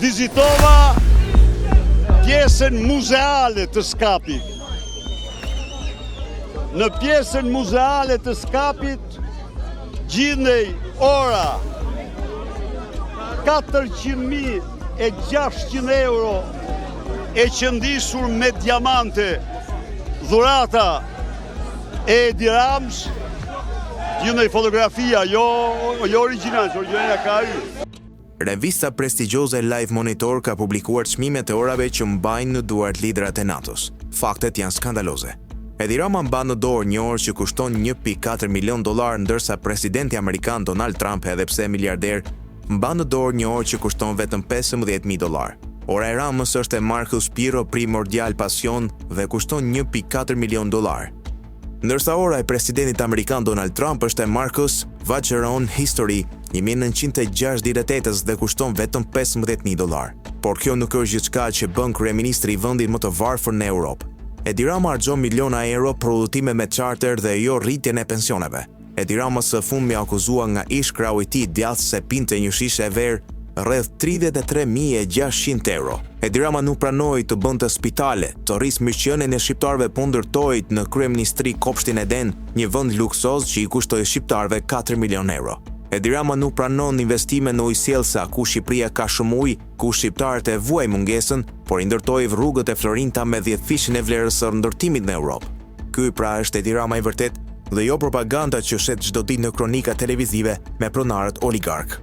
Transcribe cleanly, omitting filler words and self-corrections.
vizitova pjesën muzeale të Skapit. Në pjesën muzeale të Skapit gjendej ora 400.600 euro e qëndisur me diamante, dhurata e Edi Rams, gjendej fotografia, jo original, originalja ka hyrë. Revista prestigjioze Live Monitor ka publikuar çmimet e orave që mbajnë në duart liderat e NATO-s. Faktet janë skandaloze. Edi Rama mban në dorë një orë që kushton $1.4 milion, ndërsa presidenti amerikan Donald Trump, edhe pse miliarder, mban në dorë një orë që kushton vetëm $15.000. Ora e Ramës është e Marcus Piro Primordial Passion dhe kushton $1.4 milion. Ndërsa ora e presidentit amerikan Donald Trump është e Marcus Vacheron History 1968 dhe kushton vetëm $15.000. Por kjo nuk është gjithçka që bën kryeministri i vendit më të varfër në Europë. Edi Rama harxhon miliona euro për udhëtime me charter dhe jo rritjen e pensioneve. Edi Rama së fundmi akuzua nga ish krau i tij djathtë se pinte një shishe e verë rreth 33.600 euro. Edi Rama nuk pranoi të bënte spitale, të rrisë mirëqenien e shqiptarëve po ndërtoit në kryeministri kopshtin Eden, një vend luksoz që i kushtoi shqiptarëve 4 milion euro. Edi Rama nuk pranon investime në ujësiellsa ku Shqipëria ka shumë ujë, ku shqiptarët e vuaj mungesën, por i ndërtoi rrugët e Florinta me 10 fishin e vlerës së ndërtimit në Europë. Ky pra është Edi Rama i vërtet dhe jo propaganda që shet çdo ditë në kronika televizive me pronarët oligark.